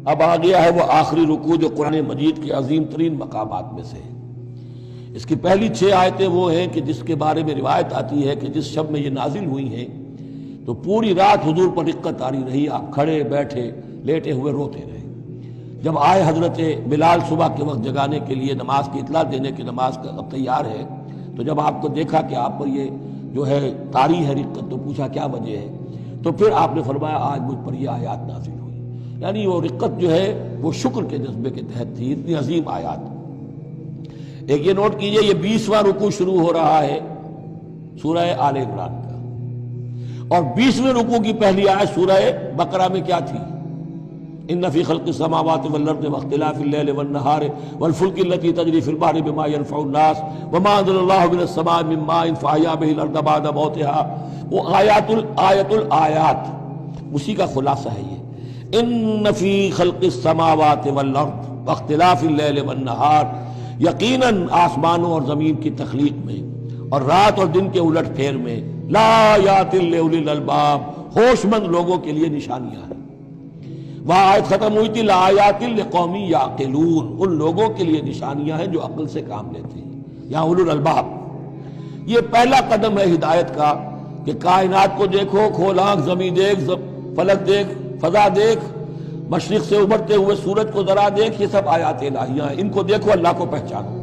اب آ گیا ہے وہ آخری رکوع جو قرآن مجید کے عظیم ترین مقامات میں سے ہے۔ اس کی پہلی 6 آیتیں وہ ہیں کہ جس کے بارے میں روایت آتی ہے کہ جس شب میں یہ نازل ہوئی ہیں تو پوری رات حضور پر رقت آری رہی، آپ کھڑے بیٹھے لیٹے ہوئے روتے رہے۔ جب آئے حضرت بلال صبح کے وقت جگانے کے لیے نماز کی اطلاع دینے کی نماز کا اب تیار ہے، تو جب آپ کو دیکھا کہ آپ پر یہ جو ہے طاری ہے رقت، تو پوچھا کیا وجہ ہے، تو پھر آپ نے فرمایا آج مجھ پر یہ آیات نازل ہوئی۔ یعنی وہ رقت جو ہے وہ شکر کے جذبے کے تحت تھی، اتنی عظیم آیات۔ ایک یہ نوٹ کیجئے، یہ 20واں رکوع شروع ہو رہا ہے سورہ آل عمران کا، اور 20ویں رکوع کی پہلی آیت سورہ بقرہ میں کیا تھی؟ ان فی خلق السماوات والارض واختلاف اللیل والنہار والفلک التی تجری فی البحر بما ينفع الناس وما انزل اللہ من السماء من ماء فاحیا به الارض بعد موتها، وہ آیات الآیات، اسی کا خلاصہ ہے یہ۔ ان فی خلق السماوات والارض واختلاف اللیل والنہار، یقیناً آسمانوں اور زمین کی تخلیق میں اور رات اور دن کے الٹ پھیر میں، لا آیات لأولی الالباب، ہوش مند لوگوں کے لیے نشانیاں ہیں۔ وہاں آیت ختم ہوئی تھی لآیات لقوم یعقلون، ان لوگوں کے لیے نشانیاں ہیں جو عقل سے کام لیتے ہیں، یا اولو الالباب۔ یہ پہلا قدم ہے ہدایت کا کہ کائنات کو دیکھو، کھول آنکھ، زمین دیکھ، فلک دیکھ، فضا دیکھ، مشرق سے ابھرتے ہوئے سورج کو ذرا دیکھ، یہ سب آیات الہیہ ہیں، ان کو دیکھو، اللہ کو پہچانو۔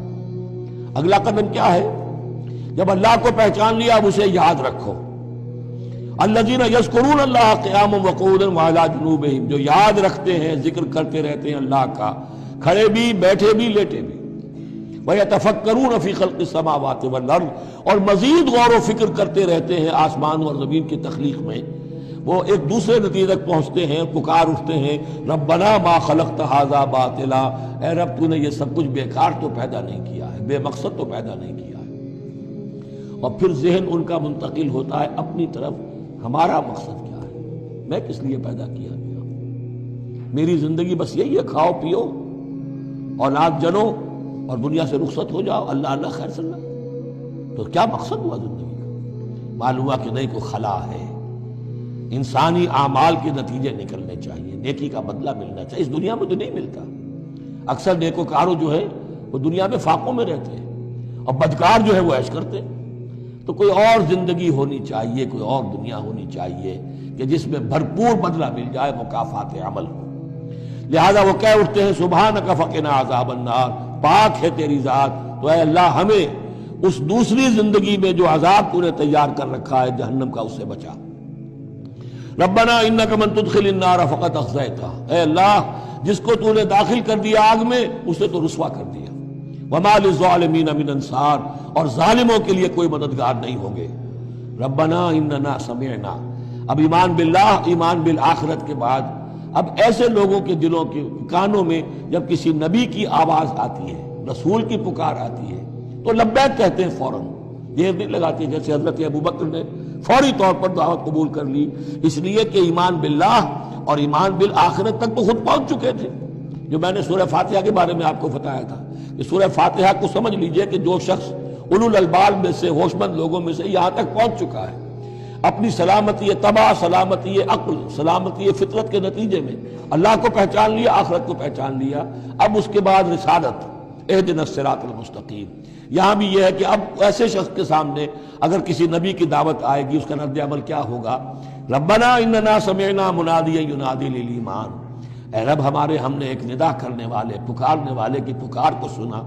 اگلا قدم کیا ہے؟ جب اللہ کو پہچان لیا اب اسے یاد رکھو۔ الذین یذکرون اللہ قیاما وقعودا وعلی جنوبہم، جو یاد رکھتے ہیں، ذکر کرتے رہتے ہیں اللہ کا، کھڑے بھی، بیٹھے بھی، لیٹے بھی۔ ویتفکرون فی خلق السماوات والارض، اور مزید غور و فکر کرتے رہتے ہیں آسمان اور زمین کی تخلیق میں۔ وہ ایک دوسرے نتیجے تک پہنچتے ہیں، پکار اٹھتے ہیں، ربنا ما خلقت ھذا باطلا، اے رب تو نے یہ سب کچھ بیکار تو پیدا نہیں کیا ہے، بے مقصد تو پیدا نہیں کیا ہے۔ اور پھر ذہن ان کا منتقل ہوتا ہے اپنی طرف، ہمارا مقصد کیا ہے، میں کس لیے پیدا کیا گیا، میری زندگی بس یہی ہے، کھاؤ پیو، اولاد جنو اور دنیا سے رخصت ہو جاؤ، اللہ اللہ خیر صلی اللہ۔ تو کیا مقصد ہوا زندگی کا؟ معلوم ہوا کہ نہیں، کوئی خلا ہے، انسانی اعمال کے نتیجے نکلنے چاہیے، نیکی کا بدلہ ملنا چاہیے۔ اس دنیا میں تو نہیں ملتا، اکثر نیکوکاروں جو ہے وہ دنیا میں فاقوں میں رہتے ہیں، اور بدکار جو ہے وہ عیش کرتے ہیں۔ تو کوئی اور زندگی ہونی چاہیے، کوئی اور دنیا ہونی چاہیے کہ جس میں بھرپور بدلہ مل جائے، مکافات عمل ہو۔ لہذا وہ کہہ اٹھتے ہیں سبحانک فقنا عذاب النار، پاک ہے تیری ذات، تو اے اللہ ہمیں اس دوسری زندگی میں جو عذاب تو نے تیار کر رکھا ہے جہنم کا، اس سے بچا۔ ربنا انک من تدخل النار فقد اخزیتہ، اے اللہ جس کو تو نے داخل کر دیا آگ میں، اسے تو رسوا کر دیا۔ وما للظالمین من انصار، اور ظالموں کے لیے کوئی مددگار نہیں ہوں گے۔ ربنا اننا سمعنا، اب ایمان باللہ، ایمان بالآخرت کے بعد اب ایسے لوگوں کے دلوں کے کانوں میں جب کسی نبی کی آواز آتی ہے، رسول کی پکار آتی ہے، تو لبیک کہتے ہیں فوراً، دیر نہیں لگاتے، جیسے حضرت ابوبکر نے فوری طور پر دعوت قبول کر لی، اس لیے کہ ایمان باللہ اور ایمان بالآخرت تک تو خود پہنچ چکے تھے۔ جو میں نے سورہ فاتحہ کے بارے میں آپ کو بتایا تھا کہ سورہ فاتحہ کو سمجھ لیجئے کہ جو شخص اولو الالباب میں سے، ہوش مند لوگوں میں سے یہاں تک پہنچ چکا ہے، اپنی سلامتی طبع، سلامتی عقل، سلامتی فطرت کے نتیجے میں اللہ کو پہچان لیا، آخرت کو پہچان لیا، اب اس کے بعد رسالت، اہدنا الصراط المستقیم۔ یہاں بھی یہ ہے کہ اب ایسے شخص کے سامنے اگر کسی نبی کی دعوت آئے گی، اس کا رد عمل کیا ہوگا؟ ربنا اننا سمعنا منادیا ینادی للایمان، اے رب ہم نے ایک ندا کرنے والے، پکارنے والے کی پکار کو سنا،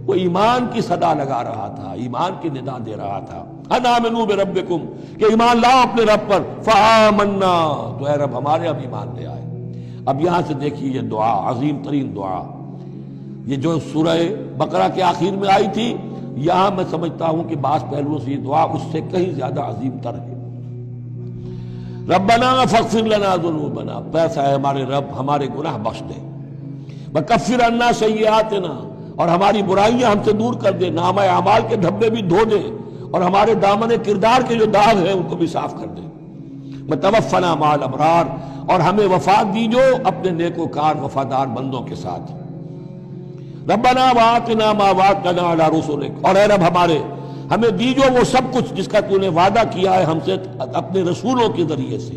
وہ ایمان کی صدا لگا رہا تھا، ایمان کی ندا دے رہا تھا، ان آمنوا بربکم، کہ ایمان لاؤ اپنے رب پر، فآمنا، تو اے رب ہمارے اب ایمان لے آئے۔ اب یہاں سے دیکھیے یہ دعا، عظیم ترین دعا، یہ جو سورہ بقرہ کے آخر میں آئی تھی، یہاں میں سمجھتا ہوں کہ بعض پہلوؤں سے یہ دعا اس سے کہیں زیادہ عظیم تر ہے۔ ربنا فاغفر لنا ذنوبنا، پیسا ہے ہمارے رب ہمارے گناہ بخش دے، وکفر عنا سیئاتنا، اور ہماری برائیاں ہم سے دور کر دے، نامہ اعمال کے دھبے بھی دھو دے، اور ہمارے دامن کردار کے جو داغ ہیں ان کو بھی صاف کر دے، وتوفنا مع الابرار، اور ہمیں وفات دیجو اپنے نیکوکار وفادار بندوں کے ساتھ۔ ربنا وآتنا ما وعدتنا علی رسلک، اور اے رب ہمیں دیجو وہ سب کچھ جس کا تو نے وعدہ کیا ہے ہم سے اپنے رسولوں کے ذریعے سے،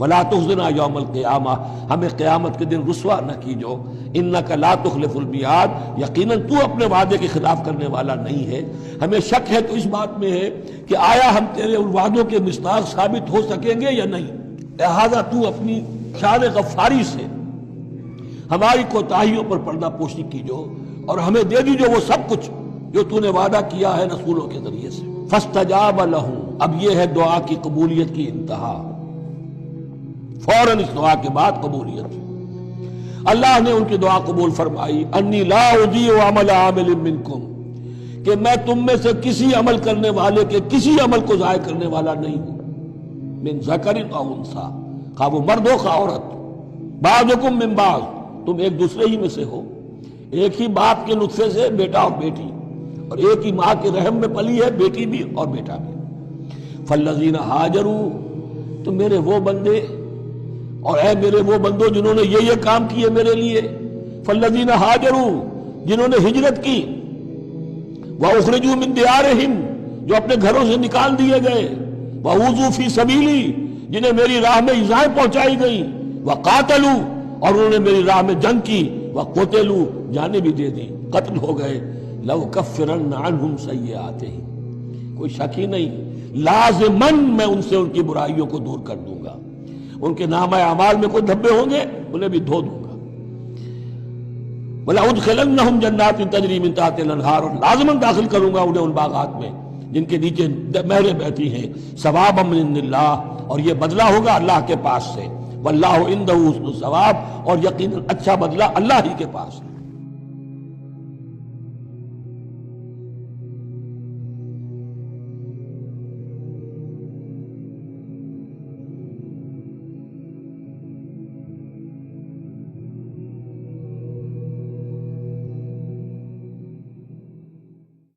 ولا تخزنا یوم القیامہ، ہمیں قیامت کے دن رسوا نہ کیجو، انک لا تخلف المیعاد، یقیناً تو اپنے وعدے کے خلاف کرنے والا نہیں ہے۔ ہمیں شک ہے تو اس بات میں ہے کہ آیا ہم تیرے ان وعدوں کے مصداق ثابت ہو سکیں گے یا نہیں، لہذا تو اپنی شان غفاری سے ہماری کوتاہیوں پر پردہ پوشی کیجو اور ہمیں دے دیجو وہ سب کچھ جو تو نے وعدہ کیا ہے رسولوں کے ذریعے سے۔ فاستجاب لہم، اب یہ ہے دعا کی قبولیت کی انتہا، فوراً اس دعا کے بعد قبولیت۔ اللہ نے ان کی دعا قبول فرمائی، انی لا اضیع عمل عامل منکم، کہ میں تم میں سے کسی عمل کرنے والے کے کسی عمل کو ضائع کرنے والا نہیں ہوں، من ذکر او انثی، خواہ وہ مرد ہو خواہ عورت، بعضکم من بعض، تم ایک دوسرے ہی میں سے ہو، ایک ہی باپ کے نطفے سے بیٹا اور بیٹی، اور ایک ہی ماں کے رحم میں پلی ہے بیٹی بھی اور بیٹا بھی۔ فالذین ہاجروا، تو میرے وہ بندے اور اے میرے وہ بندوں جنہوں نے یہ کام کیے میرے لیے، فالذین ہاجروا، جنہوں نے ہجرت کی، واخرجوا من دیارہم، جو اپنے گھروں سے نکال دیے گئے، واوذوا فی سبیلی، جنہیں میری راہ میں ایذائیں پہنچائی گئیں، وقاتلوا، اور انہوں نے میری راہ میں جنگ کی، وقتلوا، جانیں بھی دے دی، قتل ہو گئے، لَأُكَفِّرَنَّ عَنْهُمْ سَيِّئَاتِهِمْ، کوئی شک ہی نہیں، لازماً میں ان سے ان کی برائیوں کو دور کر دوں گا، ان کے نامہ اعمال میں کوئی دھبے ہوں گے انہیں بھی دھو دوں گا، وَلَأُدْخِلَنَّهُمْ جَنَّاتٍ تَجْرِي مِن تَحْتِهَا الْأَنْهَارُ، اور لازماً داخل کروں گا انہیں ان باغات میں جن کے نیچے نہریں بہتی ہیں، ثوابا من عند اللہ، اور یہ بدلہ ہوگا اللہ کے پاس سے، واللہ عنده حسن الثواب، اور یقیناً اچھا بدلہ اللہ ہی کے پاس ہے۔